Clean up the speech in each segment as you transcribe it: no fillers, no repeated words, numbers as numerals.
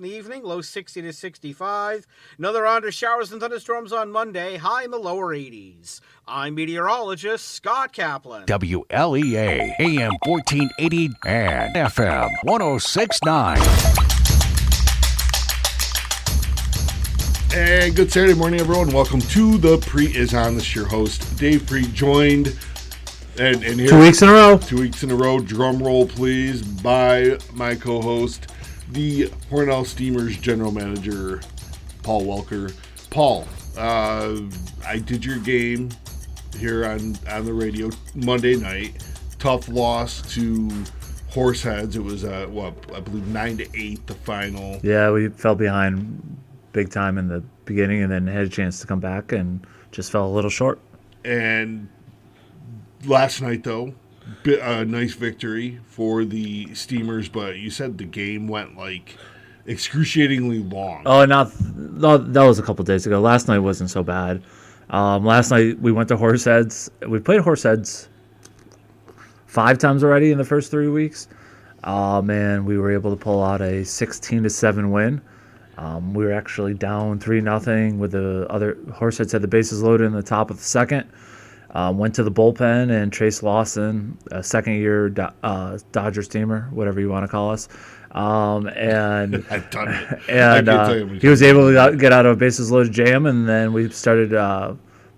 in the evening, low 60 to 65. Another round of showers and thunderstorms on Monday, high in the lower 80s. I'm meteorologist Scott Kaplan. WLEA, AM 1480 and FM 1069. And good Saturday morning, everyone. Welcome to the Prete Is On. This is your host, Dave Prete, joined and here 2 weeks in a row. 2 weeks in a row. Drum roll, please, by my co-host, the Hornell Steamers general manager, Paul Welker. Paul, I did your game here on the radio Monday night. Tough loss to Horseheads. It was I believe 9-8 the final. Yeah, we fell behind big time in the beginning and then had a chance to come back and just fell a little short. And last night, though, a nice victory for the Steamers, but you said the game went like excruciatingly long. Oh, that was a couple days ago. Last night wasn't so bad. Last night we went to Horseheads. We played Horseheads 5 times already in the first 3 weeks. Man, we were able to pull out a 16-7 win. We were actually down 3-0 with the other Horseheads had the bases loaded in the top of the second. Went to the bullpen and Trace Lawson, a second-year Dodger steamer, whatever you want to call us. And I've done it. And he was able to get out of a bases loaded jam, and then we started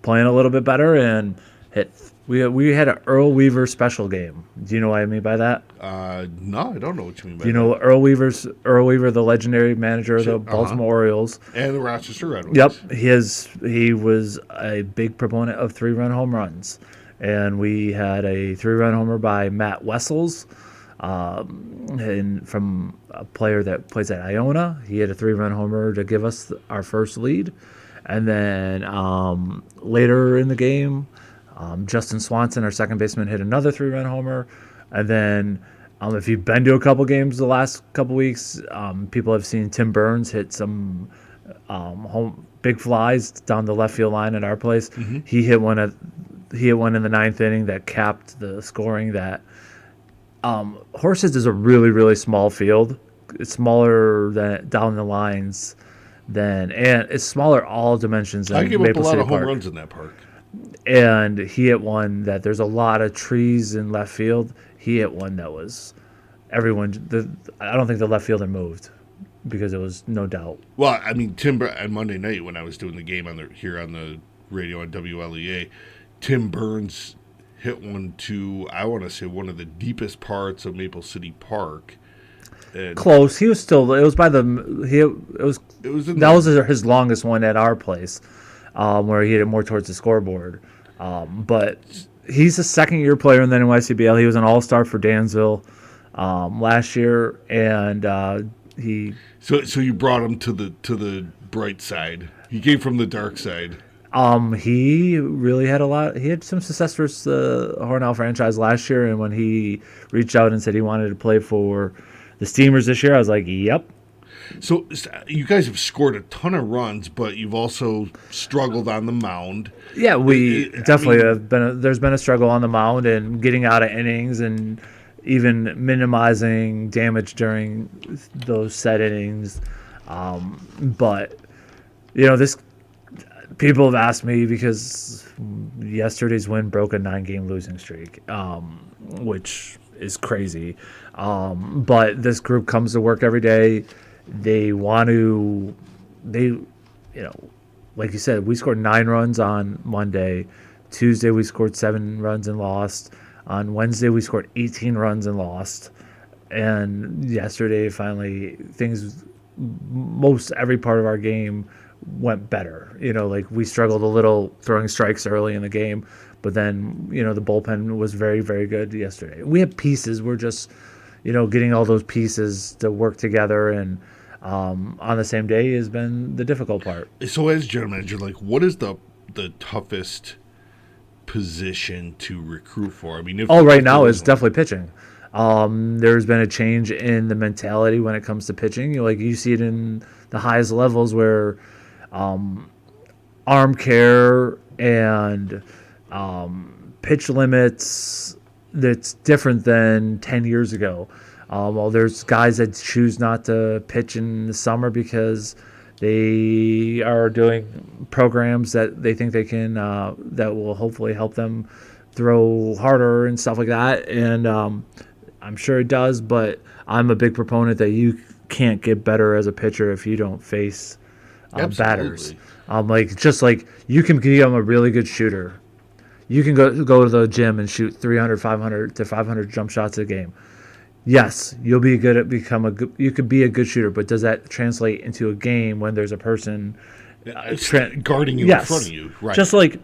playing a little bit better and hit. We had an Earl Weaver special game. Do you know what I mean by that? No, I don't know what you mean by that. Do you know Earl Weaver, the legendary manager of the Baltimore Orioles and the Rochester Red Wings? Yep, he was a big proponent of 3-run home runs, and we had a 3-run homer by Matt Wessels, and from a player that plays at Iona. He had a 3-run homer to give us our first lead, and then later in the game, Justin Swanson, our second baseman, hit another 3-run homer. And then if you've been to a couple games the last couple weeks, people have seen Tim Burns hit some big flies down the left field line at our place. Mm-hmm. He hit one in the ninth inning that capped the scoring. That Horses is a really, really small field. It's smaller than down the lines and it's smaller all dimensions than I gave Maple up a lot City of home Park. runs in that park. And he hit one that there's a lot of trees in left field. He hit one that was I don't think the left fielder moved because it was no doubt. Well, I mean, on Monday night when I was doing the game here on the radio on WLEA, Tim Burns hit one to, I want to say, one of the deepest parts of Maple City Park. And close. He was still. It was by the. That was his longest one at our place, where he hit it more towards the scoreboard. But he's a second-year player in the NYCBL. He was an all-star for Dansville last year, and he. So you brought him to the bright side. He came from the dark side. He really had a lot. He had some success for the Hornell franchise last year, and when he reached out and said he wanted to play for the Steamers this year, I was like, "Yep." So you guys have scored a ton of runs, but you've also struggled on the mound. Yeah, we definitely have been. There's been a struggle on the mound and getting out of innings, and even minimizing damage during those set innings. But this. People have asked me because yesterday's win broke a 9-game losing streak, which is crazy. But this group comes to work every day. They want to, like you said, we scored 9 runs on Monday. Tuesday we scored 7 runs and lost. On Wednesday we scored 18 runs and lost. And yesterday finally every part of our game went better. Like we struggled a little throwing strikes early in the game, but then, the bullpen was very, very good yesterday. We have pieces. We're just, getting all those pieces to work together and on the same day has been the difficult part. So as general manager, what is the toughest position to recruit for? I mean, right now it's definitely pitching. There's been a change in the mentality when it comes to pitching. You see it in the highest levels where arm care and pitch limits that's different than 10 years ago. Well, there's guys that choose not to pitch in the summer because they are doing programs that they think they can that will hopefully help them throw harder and stuff like that. And I'm sure it does, but I'm a big proponent that you can't get better as a pitcher if you don't face batters. Like you can become a really good shooter. You can go to the gym and shoot 300, 500 to 500 jump shots a game. Yes, you'll be good at you could be a good shooter, but does that translate into a game when there's a person guarding you in front of you? Right. Just like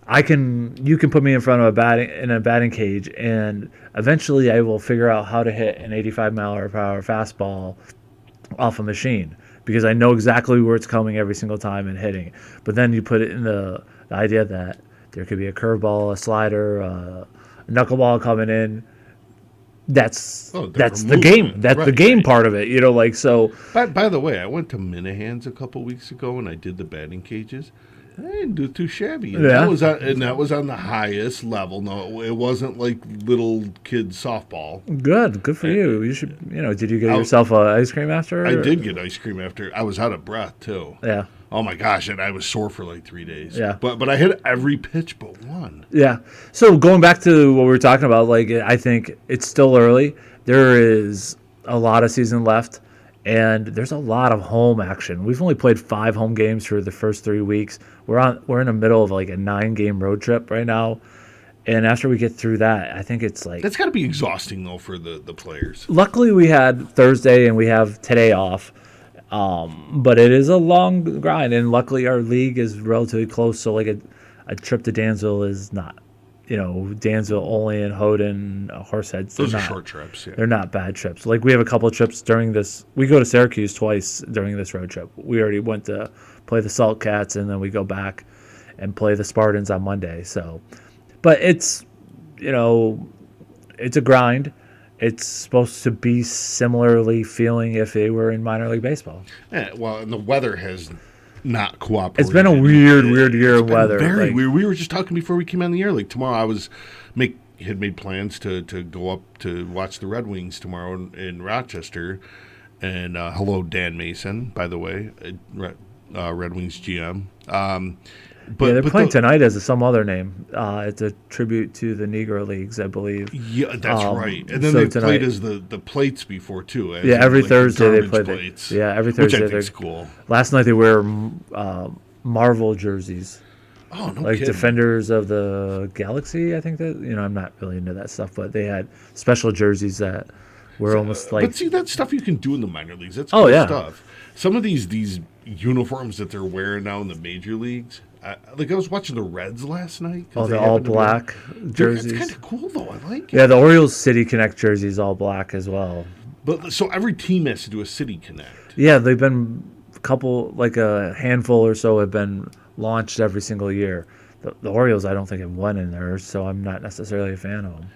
you can put me in front of a batting cage, and eventually I will figure out how to hit an 85 mile per hour fastball off a machine because I know exactly where it's coming every single time and hitting it. But then you put it in the idea that there could be a curveball, a slider, a knuckleball coming in. That's the game. That's the game part of it, so. By the way, I went to Minahan's a couple weeks ago and I did the batting cages. I didn't do too shabby. And yeah. That was on the highest level. No, it wasn't like little kid softball. Good for you. You should, did you get yourself ice cream after? I did get ice cream after. I was out of breath too. Yeah. Oh my gosh, and I was sore for like 3 days. Yeah. But I hit every pitch but one. Yeah. So going back to what we were talking about, I think it's still early. There is a lot of season left, and there's a lot of home action. We've only played 5 home games for the first 3 weeks. We're in the middle of a 9-game road trip right now. And after we get through that, I think it's that's got to be exhausting though for the players. Luckily, we had Thursday and we have today off. But it is a long grind, and luckily our league is relatively close. So a trip to Dansville is not, Dansville, Olean, Houghton, Horseheads. Those are short trips. Yeah. They're not bad trips. We have a couple of trips during this. We go to Syracuse twice during this road trip. We already went to play the Salt Cats, and then we go back and play the Spartans on Monday. So, but it's, it's a grind. It's supposed to be similarly feeling if they were in minor league baseball. Yeah, well, and the weather has not cooperated. It's been a weird year of weather. Very weird. We were just talking before we came on the air. Tomorrow, I had made plans to go up to watch the Red Wings tomorrow in Rochester. And hello, Dan Mason, by the way, Red Wings GM. But they're playing tonight as some other name. It's a tribute to the Negro Leagues, I believe. Yeah, that's right. And then they played as the plates before, too. Every Thursday they play plates. Every Thursday. Which I think's cool. Last night they wear Marvel jerseys. Oh, no kidding. Defenders of the Galaxy, I think that. I'm not really into that stuff, but they had special jerseys that were almost like. But see, that stuff you can do in the minor leagues. That's cool stuff. Some of these uniforms that they're wearing now in the major leagues. I was watching the Reds last night. Oh, the all black jerseys. It's kind of cool though. I like it. Yeah, the Orioles City Connect jersey is all black as well. But so every team has to do a City Connect. Yeah, they've been a handful or so have been launched every single year. The Orioles, I don't think have won in there, so I'm not necessarily a fan of them.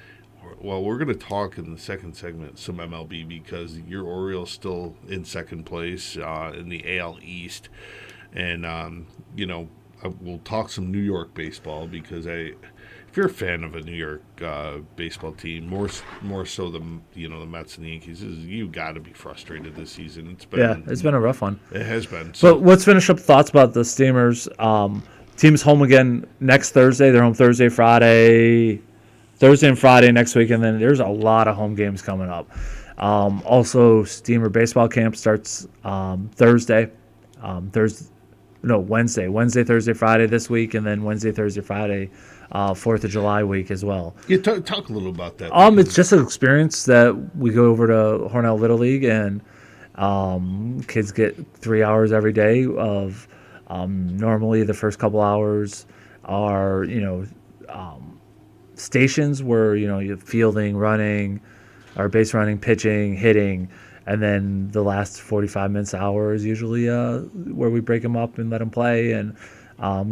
Well, we're going to talk in the second segment some MLB because your Orioles still in second place in the AL East, and we'll talk some New York baseball because if you're a fan of a New York baseball team, more so than the Mets and the Yankees, you got to be frustrated this season. It's been a rough one. It has been. So. But let's finish up thoughts about the Steamers. Team's home again next Thursday. They're home Thursday and Friday next week, and then there's a lot of home games coming up. Also, Steamer baseball camp starts Wednesday, Thursday, Friday this week, and then Wednesday, Thursday, Friday, 4th of July week as well. Yeah, talk a little about that. It's just an experience that we go over to Hornell Little League, and kids get 3 hours every day of normally the first couple hours are, stations where, you're fielding, running, or base running, pitching, hitting, and then the last 45 minutes, hour is usually where we break them up and let them play and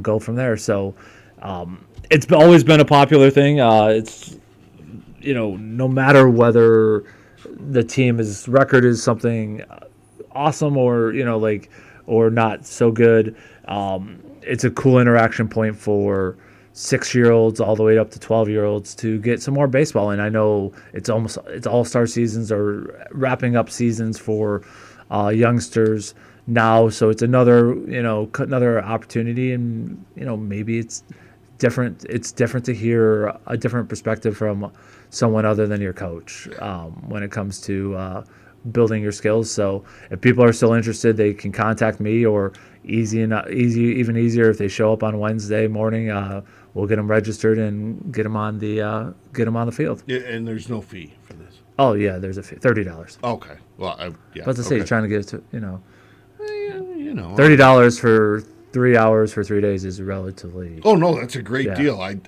go from there. So it's always been a popular thing. It's, no matter whether the team's record is something awesome or, or not so good, it's a cool interaction point for 6-year-olds all the way up to 12-year-olds to get some more baseball. And I know it's all-star seasons or wrapping up seasons for youngsters now. So it's another opportunity, and maybe it's different. It's different to hear a different perspective from someone other than your coach when it comes to building your skills. So if people are still interested, they can contact me, or even easier if they show up on Wednesday morning. We'll get them registered and get them on the field. Yeah, and there's no fee for this. Oh yeah, there's a fee, $30. Okay. Well, But to say you're trying to get it to $30 for 3 hours for 3 days is relatively. Oh no, that's a great deal. I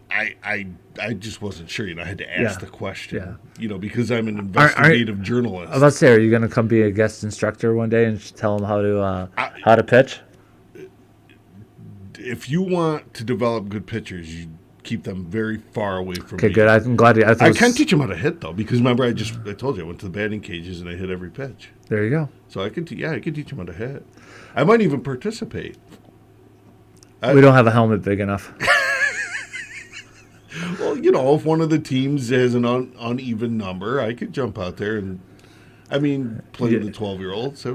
just wasn't sure. I had to ask the question. Yeah. Because I'm an investigative journalist. I was about to say, are you going to come be a guest instructor one day and tell them how to pitch? If you want to develop good pitchers, you keep them very far away from me. Okay, good. I'm glad you. I can't teach them how to hit though, because remember I told you I went to the batting cages and I hit every pitch. There you go. So I can teach them how to hit. I might even participate. We don't have a helmet big enough. Well, if one of the teams has an uneven number, I could jump out there and, play with the 12-year-olds.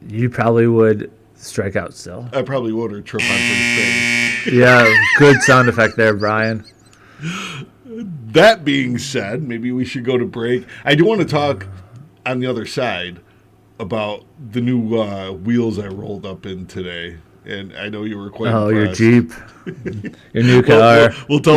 You probably would strike out still. I probably would, or trip on first base. Yeah, good sound effect there, Brian. That being said, maybe we should go to break. I do want to talk on the other side about the new wheels I rolled up in today. And I know you were quite impressed. Your Jeep. Your new car. We'll tell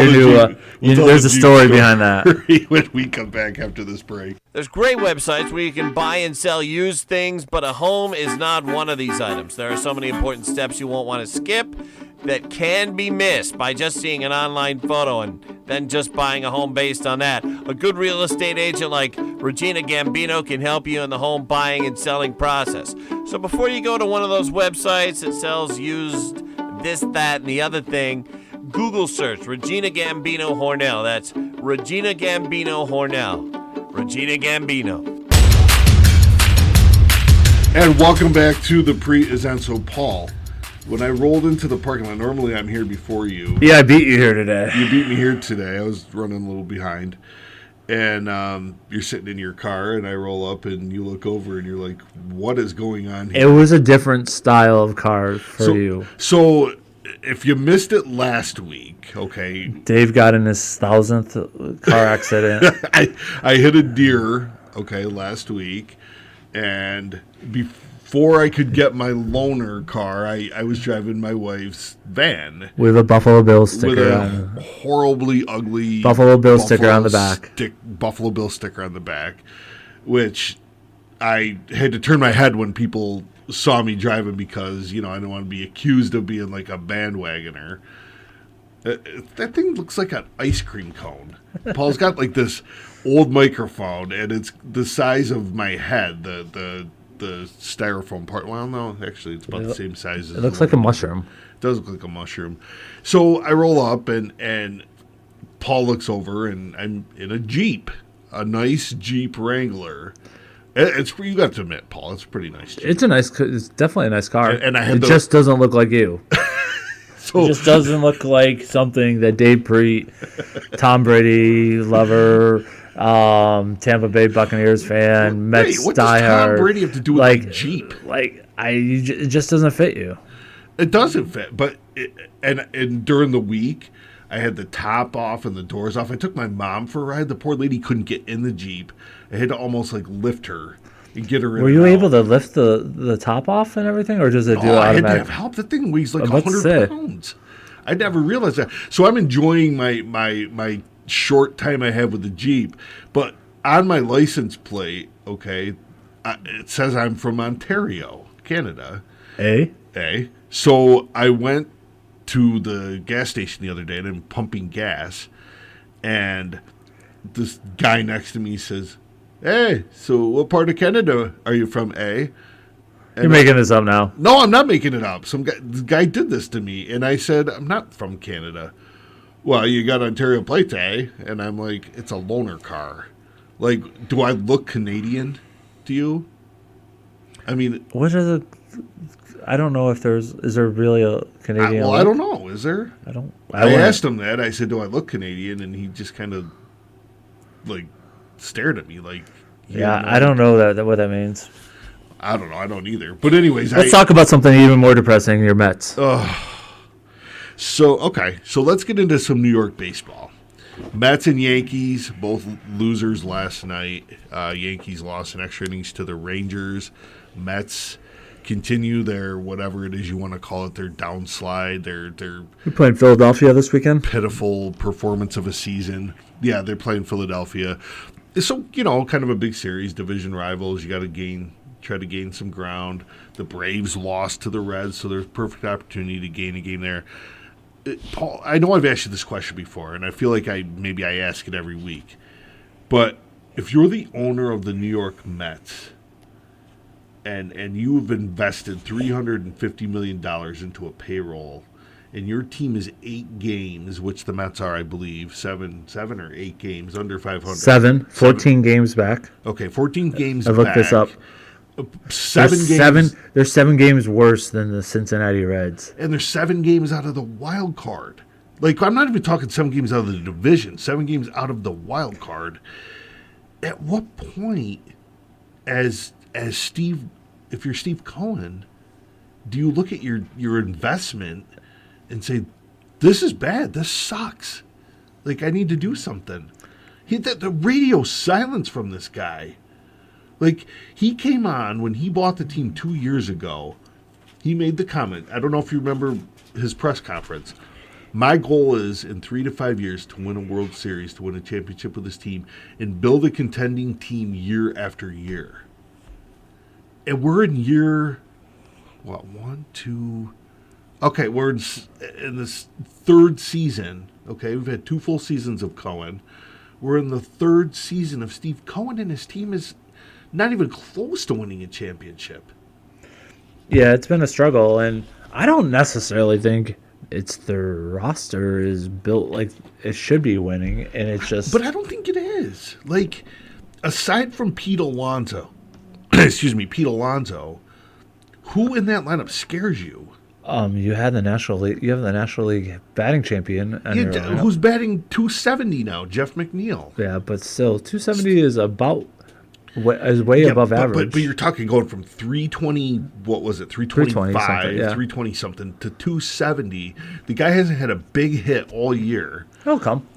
there's a story behind that. When we come back after this break. There's great websites where you can buy and sell used things, but a home is not one of these items. There are so many important steps you won't want to skip that can be missed by just seeing an online photo and then just buying a home based on that. A good real estate agent like Regina Gambino can help you in the home buying and selling process. So before you go to one of those websites that sells used this, that, and the other thing, Google search Regina Gambino Hornell. That's Regina Gambino Hornell. Regina Gambino. And welcome back to the Prete Is On. So, Paul, when I rolled into the parking lot, normally I'm here before you. Yeah, I beat you here today. You beat me here today. I was running a little behind. And you're sitting in your car, and I roll up, and you look over, and you're like, what is going on here? It was a different style of car for you. So, if you missed it last week, okay. Dave got in his 1,000th car accident. I hit a deer, okay, last week. And before I could get my loaner car, I was driving my wife's van. With a Buffalo Bills sticker with a on. Horribly ugly Buffalo Bills sticker on the back. Buffalo Bill sticker on the back, which I had to turn my head when people saw me driving because, I don't want to be accused of being like a bandwagoner. That thing looks like an ice cream cone. Paul's got like this old microphone, and it's the size of my head, the styrofoam part. Well, no, actually, it's about the same size as it looks like a mushroom. It does look like a mushroom. So I roll up, and Paul looks over, and I'm in a Jeep, a nice Jeep Wrangler. You got to admit, Paul, it's a pretty nice Jeep. It's definitely a nice car. And it just doesn't look like you. It just doesn't look like something that Dave Prete, Tom Brady lover, Tampa Bay Buccaneers fan, Mets diehard. What does Tom Brady have to do with a Jeep? It just doesn't fit you. It doesn't fit, but and during the week, I had the top off and the doors off. I took my mom for a ride. The poor lady couldn't get in the Jeep. I had to almost lift her and get her in. Were you able to lift the top off and everything, or does it do automatic? I had to have help. The thing weighs like 100 pounds. I never realized that. So I'm enjoying my short time I have with the Jeep, but on my license plate, okay, it says I'm from Ontario, Canada. So I went to the gas station the other day and I'm pumping gas, and this guy next to me says, "Hey, so what part of Canada are you from, eh?" And you're making this up now. No, I'm not making it up. This guy did this to me, and I said, "I'm not from Canada." "Well, you got Ontario plates, eh?" And I'm like, "It's a loaner car. Like, do I look Canadian to you?" I mean, what are the? I don't know if is there really a Canadian? I don't know. is there? I asked him that. I said, do I look Canadian? And he just kind of, like, stared at me like... Yeah, I don't know what that means. I don't know. I don't either. But anyways... Let's talk about something even more depressing, your Mets. So let's get into some New York baseball. Mets and Yankees, both losers last night. Yankees lost in extra innings to the Rangers. Mets continue their, whatever it is you want to call it, their downslide, their We're playing Philadelphia this weekend? pitiful performance of a season. Yeah, they're playing Philadelphia. So, kind of a big series, division rivals. You got to try to gain some ground. The Braves lost to the Reds, so there's perfect opportunity to gain a game there. Paul, I know I've asked you this question before, and I feel like I ask it every week. But if you're the owner of the New York Mets and you've invested $350 million into a payroll, and your team is 8 games, which the Mets are, I believe, 7 or 8 games under 500. 14 games back. Okay, 14 games I looked back. this up. 7 games. There's 7 games worse than the Cincinnati Reds. And there's 7 games out of the wild card. Like, I'm not even talking 7 games out of the division, 7 games out of the wild card. At what point, as Steve, if you're Steve Cohen, do you look at your investment and say, this is bad, this sucks. Like, I need to do something. The radio silence from this guy. Like, he came on when he bought the team 2 years ago. He made the comment. I don't know if you remember his press conference. My goal is, in 3 to 5 years, to win a World Series, to win a championship with this team, and build a contending team year after year. And we're in year, 1, 2... Okay, we're in this 3rd season. Okay, we've had 2 full seasons of Cohen. We're in the 3rd season of Steve Cohen, and his team is not even close to winning a championship. Yeah, it's been a struggle, and I don't necessarily think it's their roster is built like it should be winning, and it's just... But I don't think it is. Like, aside from Pete Alonso, who in that lineup scares you? You had the National League. You have the National League batting champion. Who's batting 270 now? Jeff McNeil. Yeah, but still, 270 is way above average. But you're talking going from 320. What was it? 325, 320 something to 270. The guy hasn't had a big hit all year. It'll come.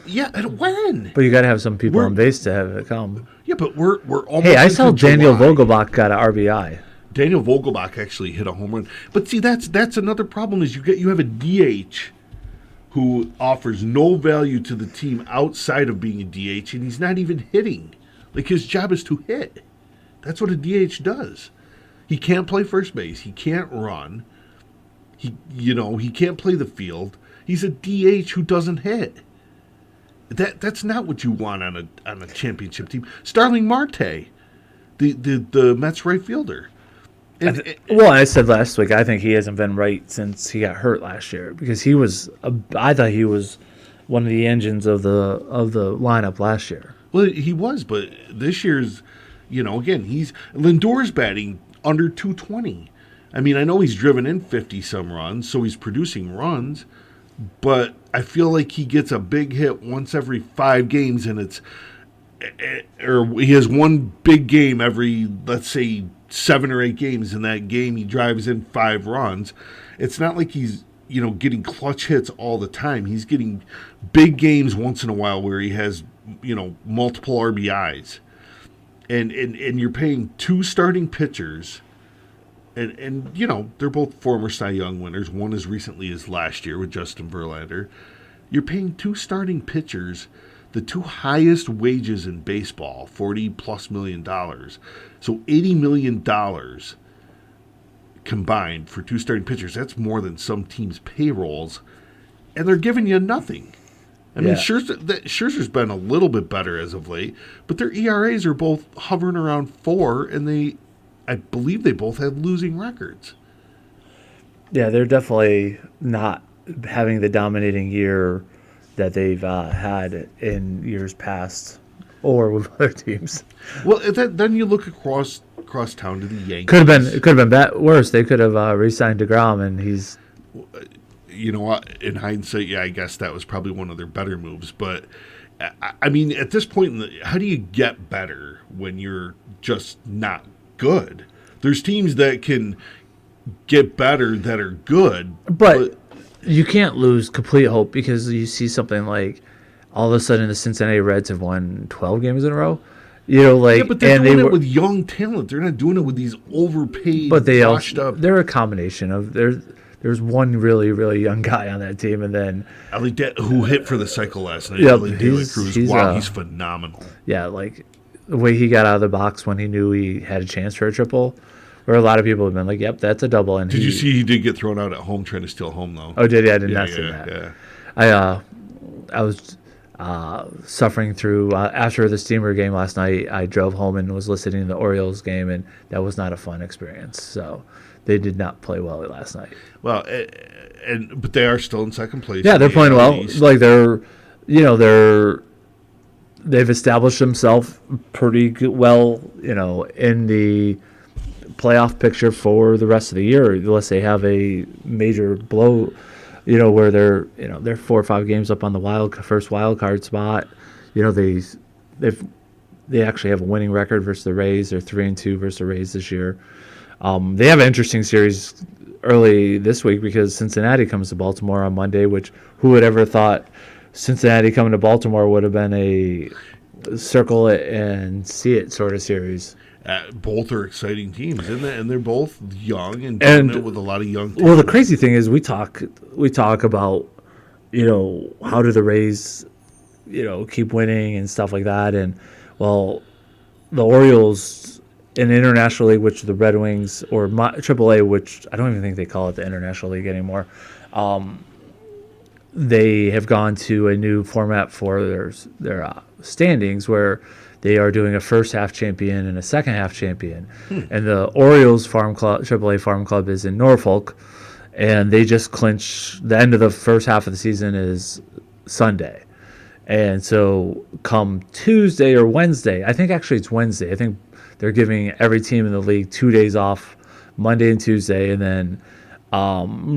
Yeah, and when? But you got to have some people on base to have it come. Yeah, but we're almost. Hey, I saw Daniel Vogelbach got an RBI. Daniel Vogelbach actually hit a home run. But see, that's another problem is you have a DH who offers no value to the team outside of being a DH, and he's not even hitting. Like, his job is to hit. That's what a DH does. He can't play first base. He can't run. He can't play the field. He's a DH who doesn't hit. That's not what you want on a championship team. Starling Marte, the Mets right fielder. I said last week, I think he hasn't been right since he got hurt last year because I thought he was one of the engines of the lineup last year. Well, he was, but this year's, again, Lindor's batting under 220. I mean, I know he's driven in 50-some runs, so he's producing runs, but I feel like he gets a big hit once every 5 games, and he has one big game every, let's say, 7 or 8 games. In that game, he drives in 5 runs. It's not like he's, getting clutch hits all the time. He's getting big games once in a while where he has, multiple RBIs. And you're paying 2 starting pitchers, and they're both former Cy Young winners. One as recently as last year with Justin Verlander. You're paying 2 starting pitchers the 2 highest wages in baseball, $40+ million. So $80 million combined for 2 starting pitchers. That's more than some teams' payrolls, and they're giving you nothing. I mean, Scherzer's been a little bit better as of late, but their ERAs are both hovering around 4, and I believe they both have losing records. Yeah, they're definitely not having the dominating year that they've had in years past or with other teams. Well, then you look across town to the Yankees. Could have been worse. They could have re-signed DeGrom, and he's you know what? In hindsight, yeah, I guess that was probably one of their better moves. But I mean, at this point, how do you get better when you're just not good? There's teams that can get better that are good, But you can't lose complete hope because you see something like all of a sudden the Cincinnati Reds have won 12 games in a row. You know, like, yeah, but they're and doing they it were, with young talent. They're not doing it with these overpaid, but they washed also up. they're a combination of there's one really really young guy on that team, and then Who hit for the cycle last night? Yeah, Ellie De La he's- Cruz. he's, Wow, he's phenomenal. yeah, like the way he got out of the box when he knew he had a chance for a triple, where a lot of people have been like, "Yep, that's a double." And Did you see he did get thrown out at home trying to steal home though? Oh, did he? I did yeah, not see yeah, that. yeah. I was suffering through after the Steamer game last night. I drove home and was listening to the Orioles game, and that was not a fun experience. So they did not play well last night. Well, but they are still in second place. Yeah, in they're the playing AL well. East. Like they've established themselves pretty well, in the playoff picture for the rest of the year, unless they have a major blow, where they're 4 or 5 games up on the first wild card spot. They actually have a winning record versus the Rays. They're 3-2 versus the Rays this year. They have an interesting series early this week because Cincinnati comes to Baltimore on Monday, which who would ever thought Cincinnati coming to Baltimore would have been a circle it and see it sort of series. Both are exciting teams, isn't it? And they're both young and doing it with a lot of young talent. Well, the crazy thing is we talk about, how do the Rays, keep winning and stuff like that. And, well, the Orioles in the International League, which the Red Wings, or AAA, which I don't even think they call it the International League anymore, they have gone to a new format for their standings where they are doing a first half champion and a second half champion. And the Orioles Farm Club, AAA Farm Club, is in Norfolk, and they just clinch the end of the first half of the season is Sunday. And so come Tuesday or Wednesday, I think actually it's Wednesday, I think they're giving every team in the league 2 days off, Monday and Tuesday, and then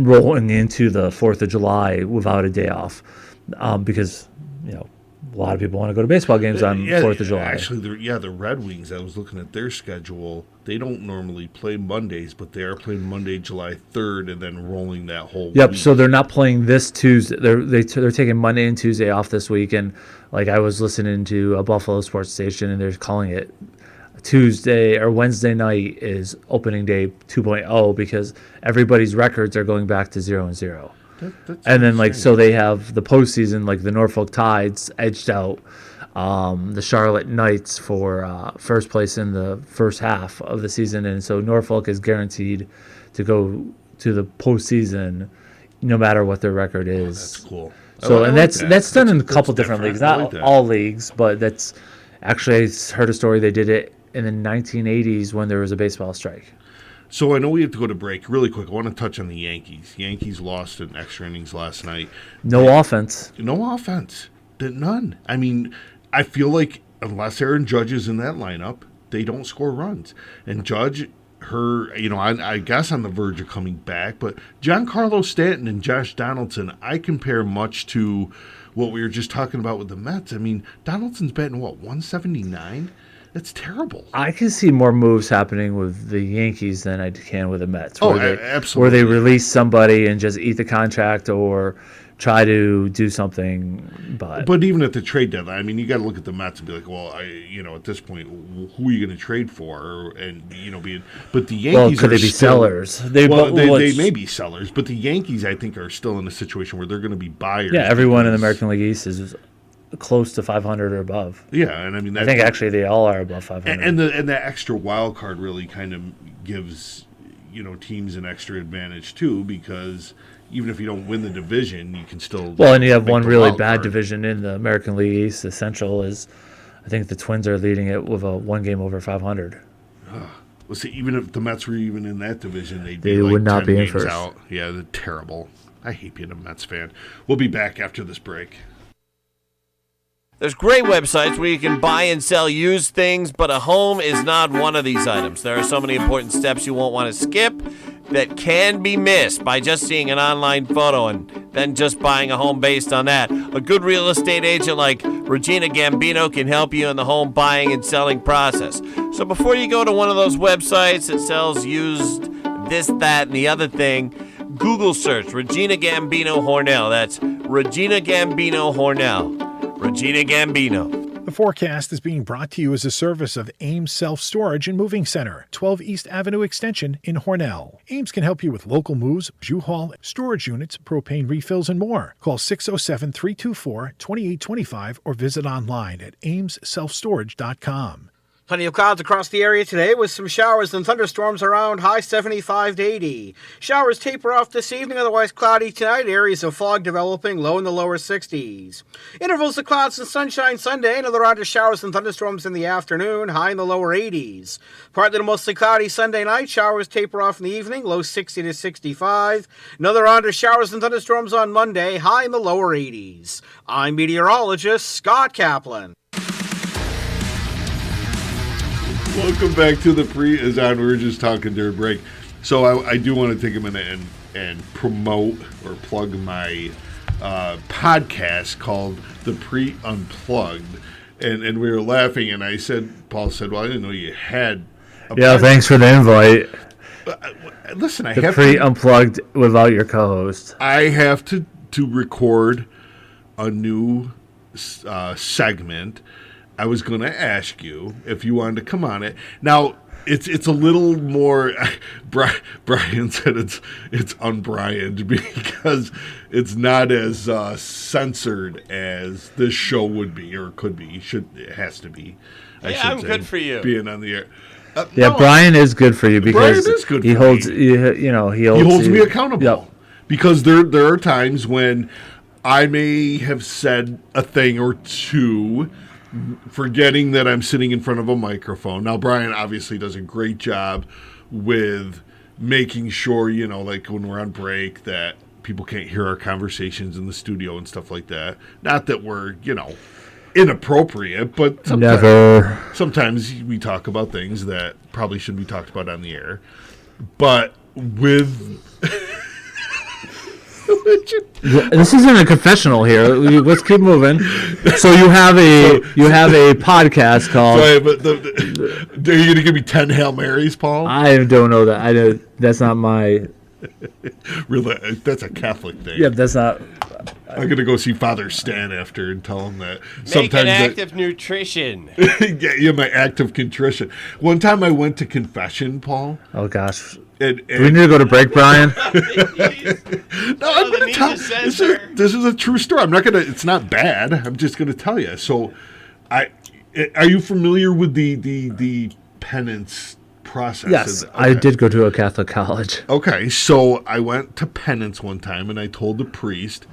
rolling into the 4th of July without a day off because, a lot of people want to go to baseball games on 4th of July. Actually, the Red Wings, I was looking at their schedule. They don't normally play Mondays, but they are playing Monday, July 3rd, and then rolling that whole Yep, week. so they're not playing this Tuesday. They're taking Monday and Tuesday off this week, and like I was listening to a Buffalo sports station, and they're calling it Tuesday or Wednesday night is opening day 2.0 because everybody's records are going back to 0-0. That's And then, like, insane. so they have the postseason, like the Norfolk Tides edged out the Charlotte Knights for first place in the first half of the season. And so Norfolk is guaranteed to go to the postseason no matter what their record is. That's cool. So, I and like that's done in a That's couple different leagues, I not like that. all leagues, but that's actually, I heard a story they did it in the 1980s when there was a baseball strike. So I know we have to go to break really quick. I want to touch on the Yankees. Yankees lost in extra innings last night. No offense. No offense. None. I mean, I feel like unless Aaron Judge is in that lineup, they don't score runs. And Judge, I guess on the verge of coming back, but Giancarlo Stanton and Josh Donaldson, I compare much to what we were just talking about with the Mets. I mean, Donaldson's batting, 179? That's terrible. I can see more moves happening with the Yankees than I can with the Mets. Oh, where absolutely. Where they release somebody and just eat the contract or try to do something. But even at the trade deadline, I mean, you got to look at the Mets and be like, well, at this point, who are you going to trade for? But the Yankees could are they be still, sellers? They may be sellers, but the Yankees, I think, are still in a situation where they're going to be buyers. Yeah, everyone in the because- American League East is close to 500 or above. Yeah, and I mean, I think actually they all are above 500. and that extra wild card really kind of gives teams an extra advantage too, because even if you don't win the division, you can still and you have make one the really wild bad card. division in the American League East. The Central is, I think the Twins are leading it with a 1 game over 500. Well, see, even if the Mets were even in that division, They be like would not 10 be in games first. out. Yeah, they're terrible. I hate being a Mets fan. We'll be back after this break. There's great websites where you can buy and sell used things, but a home is not one of these items. There are so many important steps you won't want to skip that can be missed by just seeing an online photo and then just buying a home based on that. A good real estate agent like Regina Gambino can help you in the home buying and selling process. So before you go to one of those websites that sells used this, that, and the other thing, Google search Regina Gambino Hornell. That's Regina Gambino Hornell. Regina Gambino. The forecast is being brought to you as a service of Ames Self-Storage and Moving Center, 12 East Avenue Extension in Hornell. Ames can help you with local moves, U-Haul, storage units, propane refills, and more. Call 607-324-2825 or visit online at amesselfstorage.com. Plenty of clouds across the area today with some showers and thunderstorms around, high 75 to 80. Showers taper off this evening, otherwise cloudy tonight. Areas of fog developing, low in the lower 60s. Intervals of clouds and sunshine Sunday. Another round of showers and thunderstorms in the afternoon, high in the lower 80s. Partly to mostly cloudy Sunday night. Showers taper off in the evening, low 60 to 65. Another round of showers and thunderstorms on Monday, high in the lower 80s. I'm meteorologist Scott Kaplan. Welcome back to the Prete Is On. We were just talking during break. So I do want to take a minute and promote or plug my podcast called The Prete Unplugged. And we were laughing, and Paul said, well, I didn't know you had a podcast. Thanks for the invite. Listen, I The have Prete Unplugged without your co-host. I have to record a new segment. I was going to ask you if you wanted to come on it. Now, it's a little more. Brian said it's unbrianed because it's not as censored as this show would be or could be. It has to be. I'm good for you being on the air. No, Brian is good for you because Brian is good he for holds me. he holds me accountable. Yep. Because there are times when I may have said a thing or two, forgetting that I'm sitting in front of a microphone. Now, Brian obviously does a great job with making sure, like when we're on break, that people can't hear our conversations in the studio and stuff like that. Not that we're, inappropriate, but sometimes we talk about things that probably shouldn't be talked about on the air. But with... This isn't a confessional here. Let's keep moving. So you have a podcast called. Sorry, but are you going to give me 10 Hail Marys, Paul? I don't know that. That's not my. Really, that's a Catholic thing. Yeah, that's not. I'm going to go see Father Stan after and tell him that. Make an act of nutrition. yeah, my act of contrition. One time I went to confession, Paul. Oh gosh. And Do we need to go to break, Brian? No, I'm going to tell. This is a true story. I'm not going to. It's not bad. I'm just going to tell you. So, are you familiar with the penance process? Yes, Okay. I did go to a Catholic college. Okay, so I went to penance one time, and I told the priest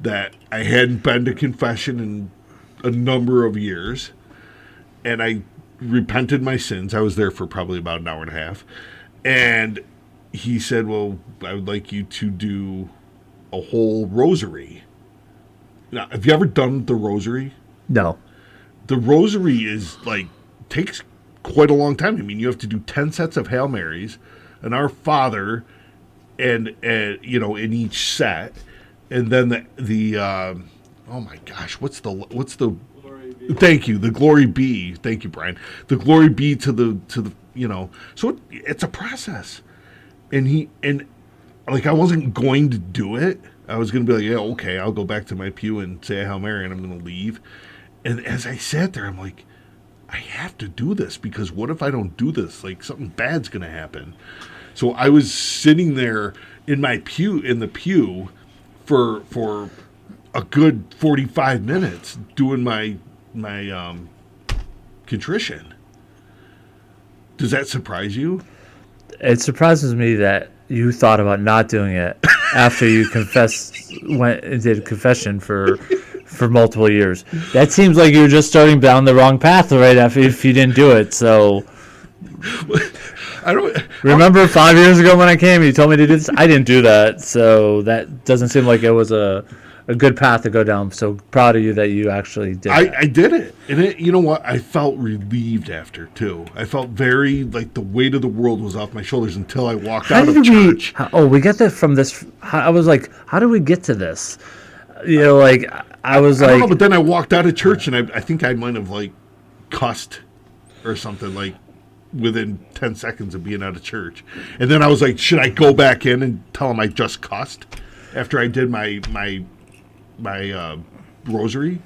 that I hadn't been to confession in a number of years, and I repented my sins. I was there for probably about an hour and a half. And he said, well, I would like you to do a whole rosary. Now, have you ever done the rosary? No. The rosary takes quite a long time. I mean, you have to do 10 sets of Hail Marys, an Our Father, and in each set. And then the oh my gosh, what's the Glory be. Thank you. The glory be. Thank you, Brian. The glory be to the so it's a process. And I wasn't going to do it. I was going to be like, yeah, okay, I'll go back to my pew and say a Hail Mary and I'm going to leave. And as I sat there, I'm like, I have to do this because what if I don't do this? Like something bad's going to happen. So I was sitting there in the pew for a good 45 minutes doing my contrition. Does that surprise you? It surprises me that you thought about not doing it after you went and did confession for multiple years. That seems like you were just starting down the wrong path right after if you didn't do it. So I don't remember 5 years ago when I came, you told me to do this. I didn't do that, so that doesn't seem like it was a a good path to go down. So proud of you that you actually did that. I did it. And you know what? I felt relieved after, too. I felt very like the weight of the world was off my shoulders until I walked out of church. We get that from this. I was like, how did we get to this? You know, like, I was I like. don't know, but then I walked out of church and I think I might have like cussed or something like within 10 seconds of being out of church. And then I was like, should I go back in and tell him I just cussed after I did my rosary?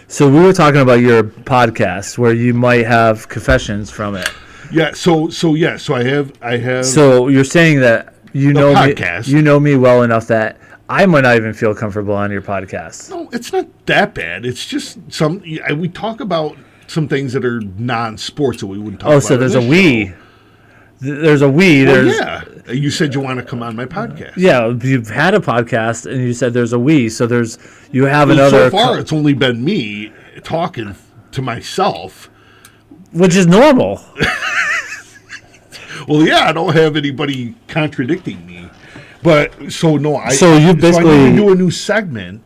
So we were talking about your podcast where you might have confessions from it. Yeah. So I have. So you're saying that you know podcast. me, you know me well enough that I might not even feel comfortable on your podcast. No, it's not that bad. It's just we talk about some things that are non-sports that we wouldn't talk about. Oh, so there's a we. we. There's a we. Well, There's yeah. You said you want to come on my podcast. Yeah, you've had a podcast and you said there's a we. So you have Well, another. So far, it's only been me talking to myself, which is normal. Well, yeah, I don't have anybody contradicting me, but so no, I. So you basically I need to do a new segment,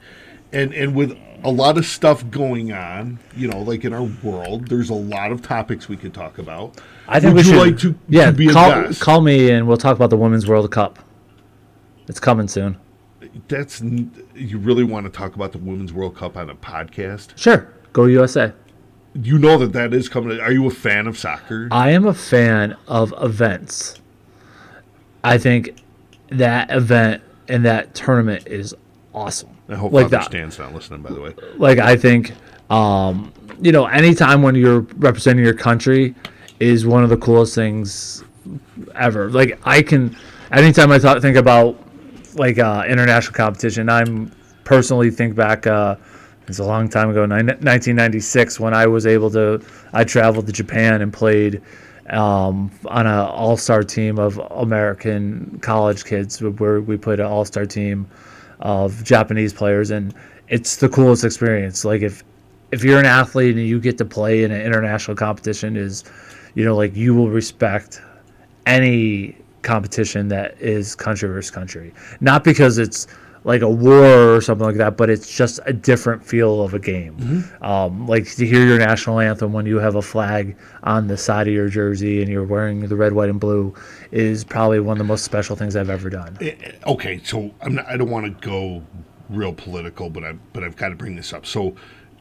and with a lot of stuff going on, you know, like in our world, there's a lot of topics we could talk about. I think Would we you should like to be a guest? Call me and we'll talk about the Women's World Cup. It's coming soon. You really want to talk about the Women's World Cup on a podcast? Sure. Go USA. You know that is coming. Are you a fan of soccer? I am a fan of events. I think that event and that tournament is awesome. I hope like Father Stan's not listening, by the way. Like, I think, anytime when you're representing your country is one of the coolest things ever. Like, anytime I think about, like, international competition, I'm personally think back, it's a long time ago, 1996, when I traveled to Japan and played on an all-star team of American college kids, where we played an all-star team of Japanese players, and it's the coolest experience. Like, if you're an athlete and you get to play in an international competition, you will respect any competition that is country versus country. Not because it's like a war or something like that, but it's just a different feel of a game. Mm-hmm. Like, to hear your national anthem when you have a flag on the side of your jersey and you're wearing the red, white, and blue is probably one of the most special things I've ever done. Okay, so I don't want to go real political, but I've got to bring this up. So,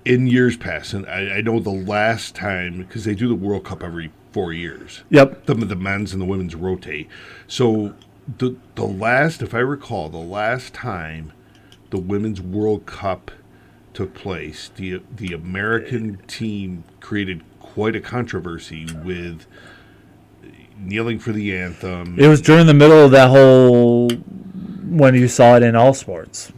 in years past, and I know the last time, because they do the World Cup every 4 years. Yep. The men's and the women's rotate. So the last, if I recall, the last time the Women's World Cup took place, the American team created quite a controversy with kneeling for the anthem. It was during the middle of that whole, when you saw it in all sports,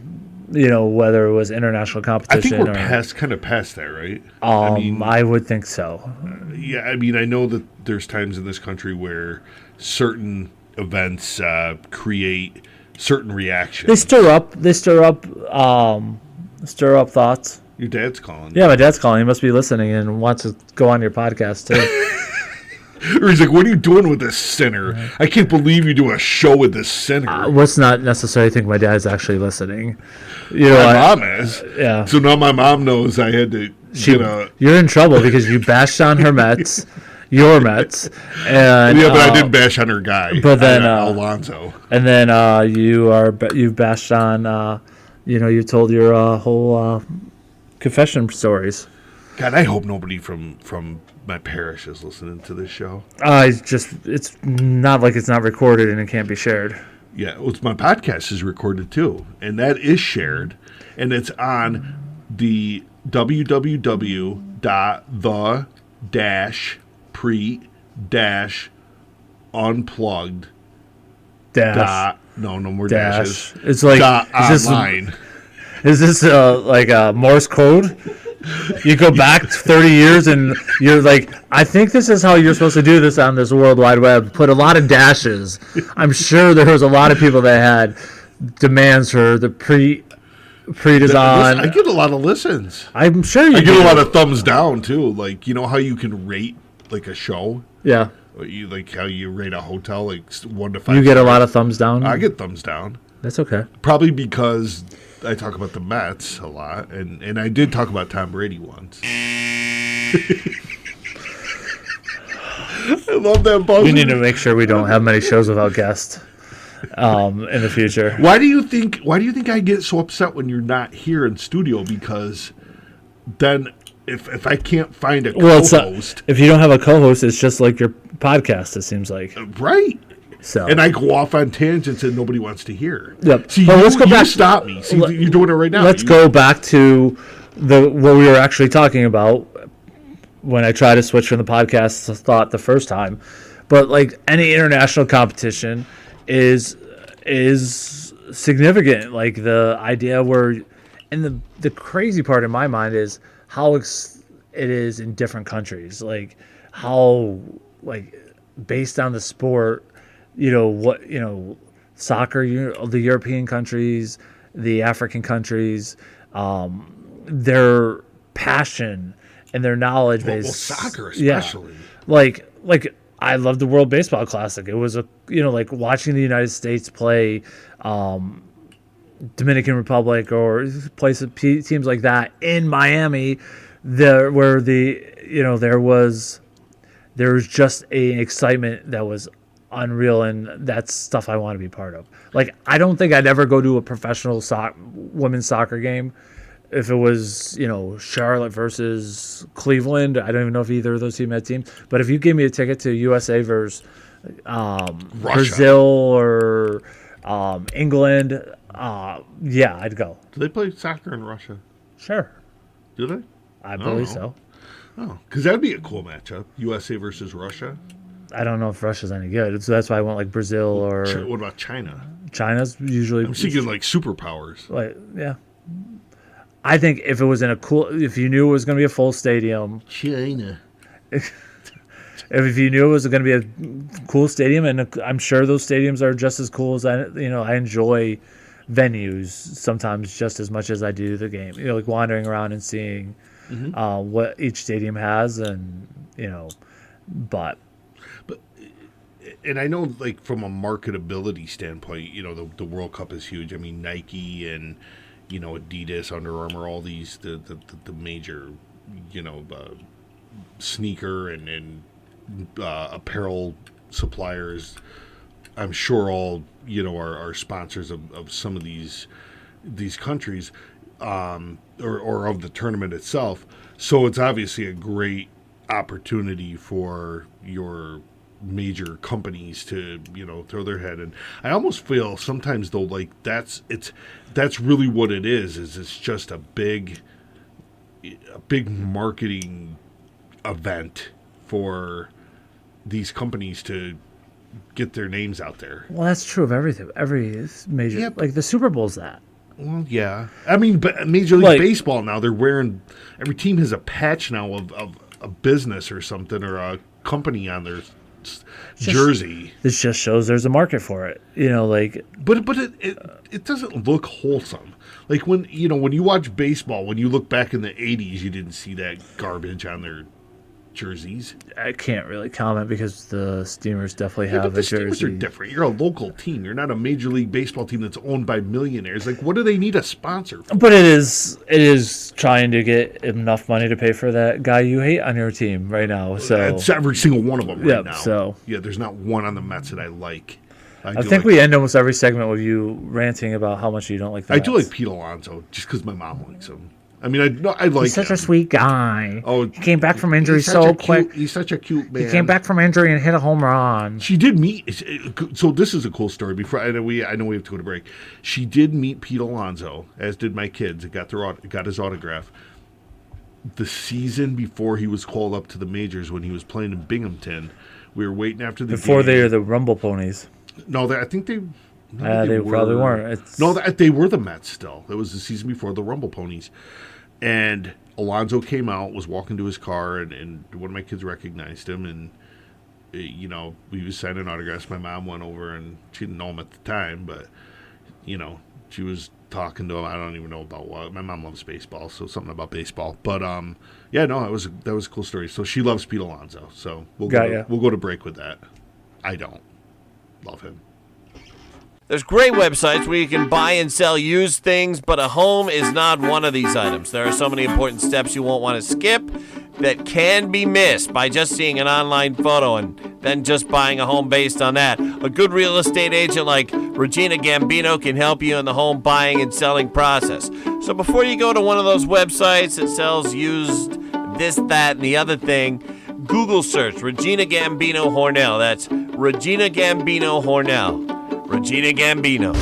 whether it was international competition. I think we're kind of past that, right? I would think so. Yeah, I mean, I know that there's times in this country where certain events create certain reactions. They stir up thoughts. Your dad's calling. Yeah, my dad's calling. He must be listening and wants to go on your podcast too. Or he's like, "What are you doing with this sinner? I can't believe you do a show with this sinner." Let's not necessarily think my dad's actually listening. My mom is. Yeah. So now my mom knows I had to. You're in trouble because you bashed on her Mets. Your Mets, and but I did bash on her guy. But then Alonso, and then you've bashed on, you told your whole confession stories. God, I hope nobody from my parish is listening to this show. It's not like it's not recorded and it can't be shared. Yeah, well, my podcast is recorded too, and that is shared, and it's on the www.the-prete-unplugged. No more dashes. It's like online. Is this like a Morse code? You go back 30 years and you're like, I think this is how you're supposed to do this on this World Wide Web. Put a lot of dashes. I'm sure there was a lot of people that had demands for the Prete Is On. I get a lot of listens. I'm sure you get a lot of thumbs down too. Like, you know how you can rate like a show? Yeah. You like how you rate a hotel, like 1 to 5. You get a lot of thumbs down? I get thumbs down. That's okay. Probably because I talk about the Mets a lot, and I did talk about Tom Brady once. I love that buzzer. We need to make sure we don't have many shows without guests in the future. Why do you think I get so upset when you're not here in studio? Because then if I can't find a co-host, if you don't have a co-host, it's just like your podcast. It seems like right. So and I go off on tangents that nobody wants to hear. Yep. See, let's go back. Stop me. See, you're doing it right now. Let's go back to what we were actually talking about when I tried to switch from the podcast thought the first time. But like any international competition is significant. Like the idea and the crazy part in my mind is how it is in different countries. Like how based on the sport. Soccer, the European countries, the African countries, their passion and their knowledge base. Well, soccer especially. Yeah. Like I love the World Baseball Classic. It was like watching the United States play Dominican Republic or teams like that in Miami, there was just an excitement that was unreal, and that's stuff I want to be part of. Like, I don't think I'd ever go to a professional women's soccer game if it was, Charlotte versus Cleveland. I don't even know if either of those teams had teams. But if you gave me a ticket to USA versus Brazil or England, yeah, I'd go. Do they play soccer in Russia? Sure. Do they? I believe so. Oh, because that'd be a cool matchup. USA versus Russia. I don't know if Russia's any good, so that's why I went like Brazil or. What about China? China's usually. I'm thinking like superpowers. Yeah. I think if it was if you knew it was going to be a full stadium. China. If you knew it was going to be a cool stadium, and I'm sure those stadiums are just as cool as I enjoy venues sometimes just as much as I do the game. Like wandering around and seeing what each stadium has, and but. And I know, like, from a marketability standpoint, the World Cup is huge. I mean, Nike and, Adidas, Under Armour, all these, the major, sneaker and apparel suppliers, I'm sure all, are sponsors of some of these countries, or of the tournament itself. So it's obviously a great opportunity for your major companies to throw their head in. I almost feel sometimes though like that's really what it is it's just a big marketing event for these companies to get their names out there. Well, that's true of everything. Every major, like the Super Bowl's that. Well, yeah. I mean, but Major League Baseball now, they're wearing, every team has a patch now of a business or something, or a company on their jersey. This just shows there's a market for it. But it doesn't look wholesome. Like when you watch baseball, when you look back in the 80s, you didn't see that garbage on their jerseys. I can't really comment because the Steamers definitely have but the a jersey. Steamers are different. You're a local team. You're not a Major League Baseball team that's owned by millionaires. Like, what do they need a sponsor for? But it is trying to get enough money to pay for that guy you hate on your team right now. So it's every single one of them right now. So yeah, there's not one on the Mets that I like. I think we end almost every segment with you ranting about how much you don't like the Mets. I do like Pete Alonso just because my mom likes him. I mean, I like He's such him. a sweet guy. Oh, he came back from injury so quick. He's such a cute man. He came back from injury and hit a home run. She did meet. So this is a cool story. Before I know we have to go to break. She did meet Pete Alonso, as did my kids. Got his autograph. The season before he was called up to the majors, when he was playing in Binghamton, we were waiting after the before game. they were the Rumble Ponies. No, I think they. They probably weren't. They were the Mets still. It was the season before the Rumble Ponies. And Alonso came out, was walking to his car, and one of my kids recognized him. And, he was signing autographs. My mom went over, and she didn't know him at the time, but, she was talking to him. I don't even know about what. My mom loves baseball, so something about baseball. But, that was a cool story. So she loves Pete Alonso. So we'll go to break with that. I don't love him. There's great websites where you can buy and sell used things, but a home is not one of these items. There are so many important steps you won't want to skip that can be missed by just seeing an online photo and then just buying a home based on that. A good real estate agent like Regina Gambino can help you in the home buying and selling process. So before you go to one of those websites that sells used this, that, and the other thing, Google search Regina Gambino Hornell. That's Regina Gambino Hornell. Regina Gambino.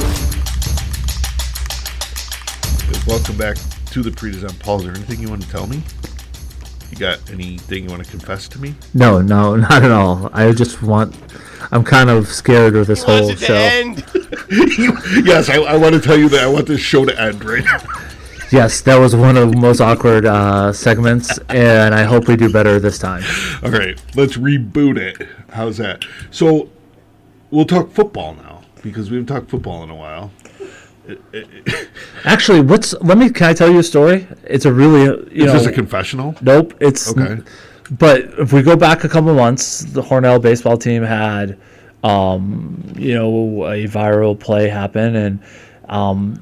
Welcome back to the Prete Is On. Paul, is there anything you want to tell me? You got anything you want to confess to me? No, not at all. I'm kind of scared of this whole show. Yes, I want to tell you that I want this show to end right now. Yes, that was one of the most awkward segments, and I hope we do better this time. All right, let's reboot it. How's that? So, we'll talk football now, because we haven't talked football in a while. Actually, can I tell you a story? It's a really, Is this a confessional? Nope, it's okay. But if we go back a couple months, the Hornell baseball team had, a viral play happen, and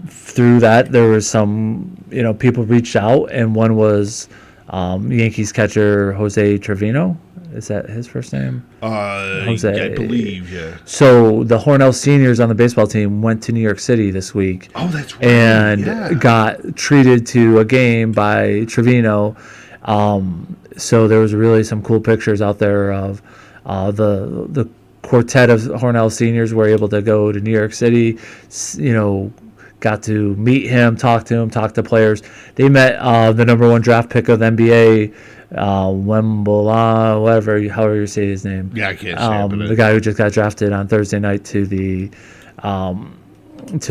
through that there was some, people reached out, and one was Yankees catcher Jose Trevino. Is that his first name? Jose. I believe, yeah. So the Hornell seniors on the baseball team went to New York City this week. Oh, that's right. And got treated to a game by Trevino. So there was really some cool pictures out there of the quartet of Hornell seniors were able to go to New York City, got to meet him, talk to players. They met the number one draft pick of the NBA, Wembala, however you say his name. Yeah, I can't say it. The guy who just got drafted on Thursday night to the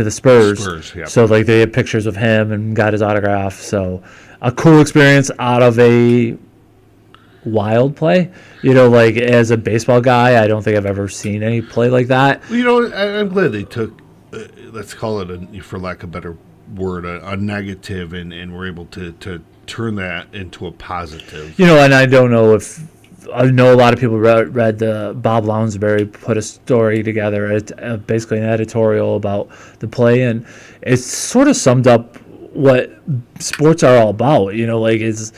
Spurs. Yeah. So they had pictures of him and got his autograph. So a cool experience out of a wild play. As a baseball guy, I don't think I've ever seen any play like that. Well, I'm glad they took, let's call it, for lack of a better word, a negative, and were able to turn that into a positive. And I don't know if I know a lot of people read the Bob Lounsbury put a story together, basically an editorial about the play, and it sort of summed up what sports are all about. It's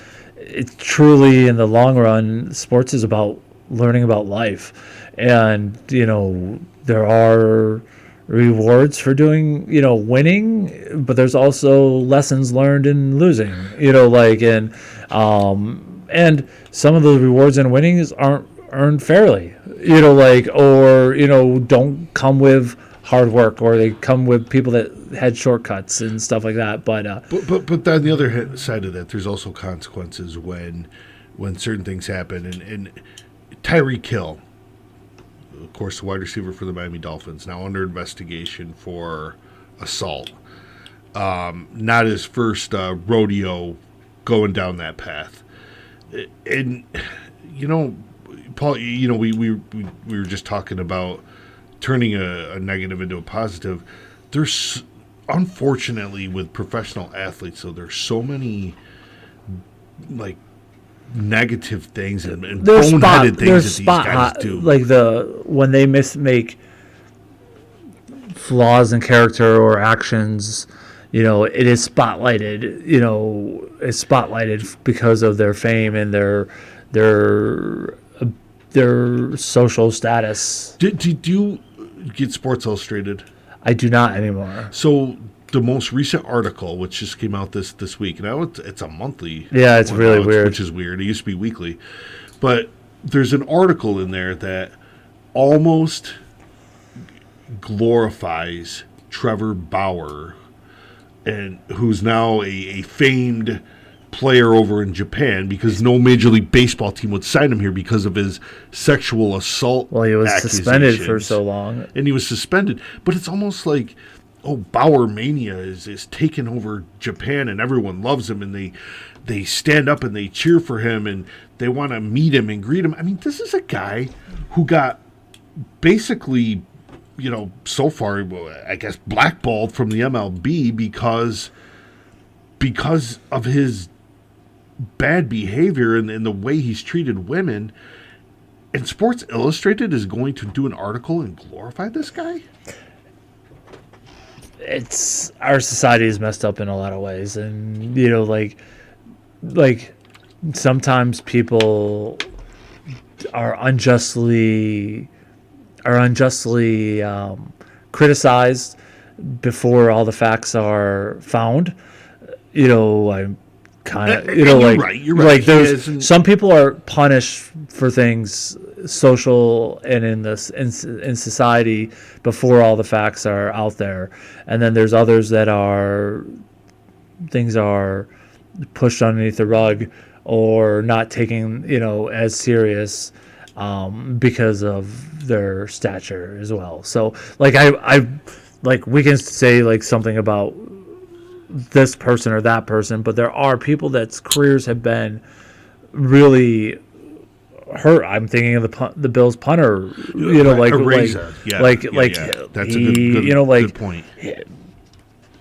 truly, in the long run, sports is about learning about life, and there are rewards for doing, winning, but there's also lessons learned in losing, and some of the rewards in winnings aren't earned fairly, or don't come with hard work, or they come with people that had shortcuts and stuff like that. But on the other side of that, there's also consequences when certain things happen, and Tyreek Hill, of course, the wide receiver for the Miami Dolphins, now under investigation for assault. Not his first rodeo going down that path. And, Paul, we were just talking about turning a negative into a positive. There's, unfortunately, with professional athletes, though, there's so many, negative things and boneheaded things that these guys do. When they make flaws in character or actions, it is spotlighted. It's spotlighted because of their fame and their social status. Do you get Sports Illustrated? I do not anymore. So the most recent article, which just came out this week, now it's a monthly. Yeah, it's really weird. Which is weird. It used to be weekly. But there's an article in there that almost glorifies Trevor Bauer, and who's now a famed player over in Japan, because no Major League Baseball team would sign him here because of his sexual assault. Well, he was suspended for so long. And he was suspended. But it's almost like, Bauer mania is taking over Japan, and everyone loves him, and they stand up and they cheer for him, and they want to meet him and greet him. I mean, this is a guy who got basically, so far, I guess, blackballed from the MLB because of his bad behavior and the way he's treated women. And Sports Illustrated is going to do an article and glorify this guy? it's our society is messed up in a lot of ways, and like sometimes people are unjustly criticized before all the facts are found. I'm kind of you're right. like there's some people are punished for things social and in society before all the facts are out there, and then there's others that things are pushed underneath the rug or not taken as serious because of their stature as well. So like I like we can say like something about this person or that person, but there are people that's careers have been really hurt. I'm thinking of the Bills punter, Razor. That's a good point.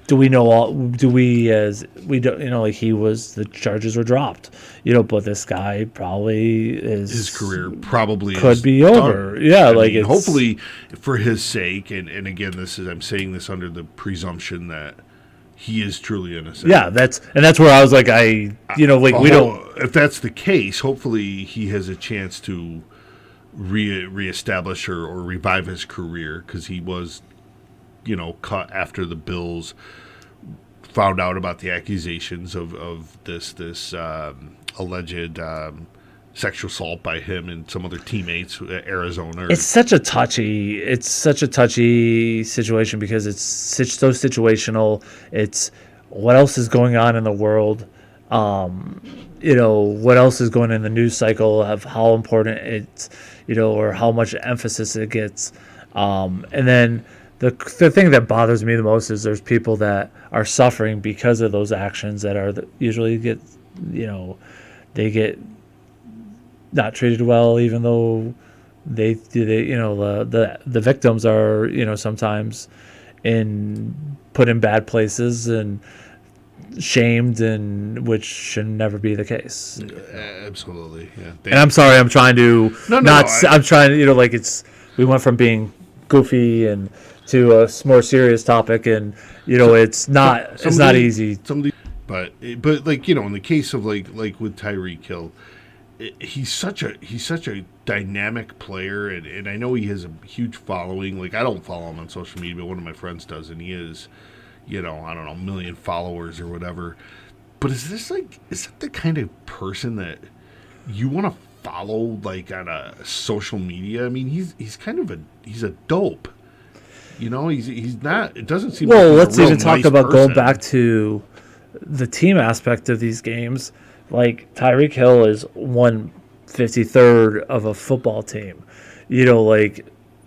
Do we know all? Do we as we don't? The charges were dropped. But this guy probably his career probably could be over. Done. Yeah, hopefully for his sake, and again, I'm saying this under the presumption that he is truly innocent. Yeah, that's where I was like, we don't. If that's the case, hopefully he has a chance to reestablish or revive his career, because he was, cut after the Bills found out about the accusations of this alleged sexual assault by him and some other teammates at Arizona. It's such a touchy situation because it's so situational. It's what else is going on in the world. What else is going on in the news cycle of how important it's, or how much emphasis it gets. And then the thing that bothers me the most is there's people that are suffering because of those actions that are usually get not treated well, even though the victims are sometimes put in bad places and shamed, and which should never be the case. Absolutely, yeah. And I'm sorry, I'm trying to I'm trying to we went from being goofy and to a more serious topic, and it's not easy. But in the case of like with Tyreek Hill, he's such a dynamic player, and I know he has a huge following. Like, I don't follow him on social media, but one of my friends does, and he is, I don't know, 1 million followers or whatever. But is that the kind of person that you want to follow, like, on a social media? I mean, he's kind of he's a dope. He's not. It doesn't seem. Well, like let's even talk about going back to the team aspect of these games. Like, Tyreek Hill is 1/53rd of a football team. I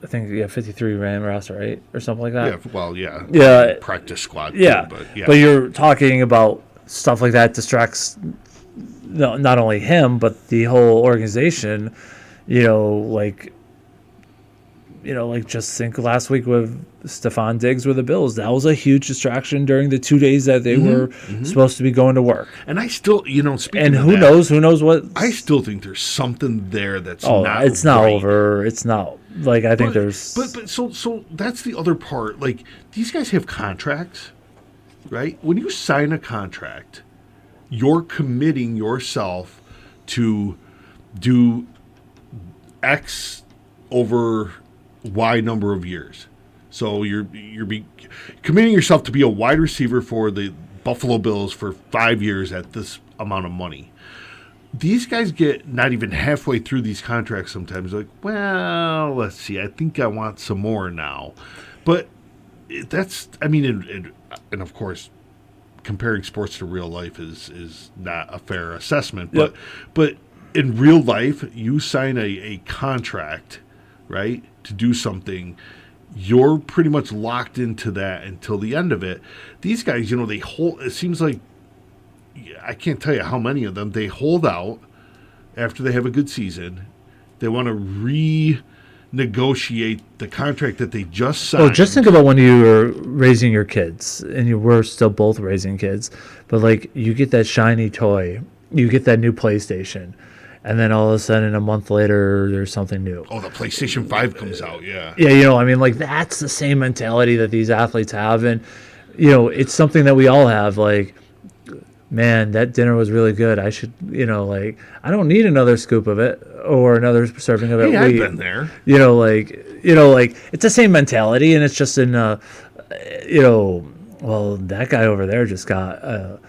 think 53 man roster, right, or something like that. Yeah. Well, yeah. Yeah. Practice squad. Yeah. Too, but yeah. But you're talking about stuff like that distracts not only him but the whole organization. Just think last week with Stephon Diggs with the Bills. That was a huge distraction during the 2 days that they were supposed to be going to work. And I still, speaking and of who that, knows what. I still think there's something there that's it's not over. It's not I think there's. But so that's the other part. Like, these guys have contracts, right? When you sign a contract, you're committing yourself to do X over Y number of years. So you're committing yourself to be a wide receiver for the Buffalo Bills for 5 years at this amount of money. These guys get not even halfway through these contracts sometimes. Like, well, let's see. I think I want some more now. But that's, and of course, comparing sports to real life is not a fair assessment. Yep. But in real life, you sign a contract, right, to do something. You're pretty much locked into that until the end of it. These guys, they hold. It seems like, I can't tell you how many of them, they hold out after they have a good season. They want to renegotiate the contract that they just signed. Oh, just think about when you were raising your kids, and you were still both raising kids, but you get that shiny toy, you get that new PlayStation, and then all of a sudden a month later there's something new. Oh, the PlayStation 5 comes out, yeah. Yeah, I mean, like, that's the same mentality that these athletes have, and it's something that we all have. Like, man, that dinner was really good. I should, like, I don't need another scoop of it or another serving of it. Hey, I've been there. Like, it's the same mentality, and it's just in, well, that guy over there just got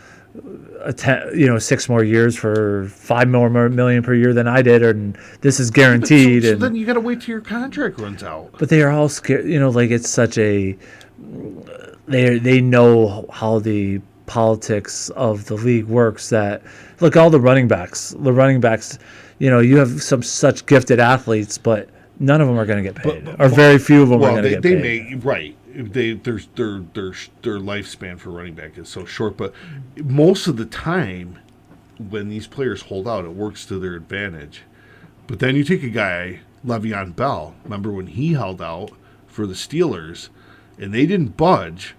6 more years for $5 more million per year than I did, and this is guaranteed. So and then you got to wait till your contract runs out. But they are all scared. Like, it's such a. They know how the politics of the league works. That look, all the running backs. You have some such gifted athletes, but none of them are going to get paid, or very few of them are going to get paid. Right. Their lifespan for running back is so short, but most of the time when these players hold out, it works to their advantage. But then you take a guy, Le'Veon Bell. Remember when he held out for the Steelers, and they didn't budge,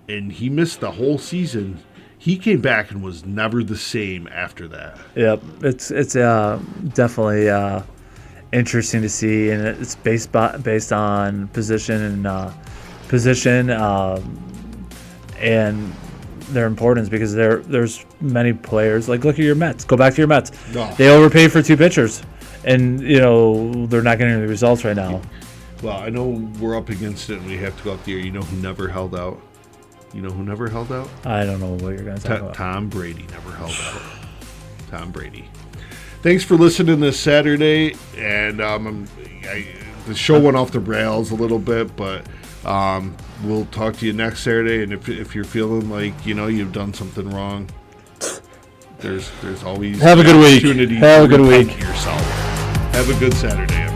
and he missed the whole season. He came back and was never the same after that. Yep, it's definitely interesting to see, and it's based on position and their importance, because there's many players. Like, look at your Mets. Go back to your Mets. No. They overpaid for 2 pitchers, and they're not getting the results right now. Well, I know we're up against it, and we have to go out there. You know who never held out? I don't know what you're going to talk about. Tom Brady never held out. Tom Brady. Thanks for listening this Saturday, and the show went off the rails a little bit, but we'll talk to you next Saturday. And if you're feeling like you've done something wrong, there's always have a good week. Opportunity Have a good to week. yourself. Have a good Saturday.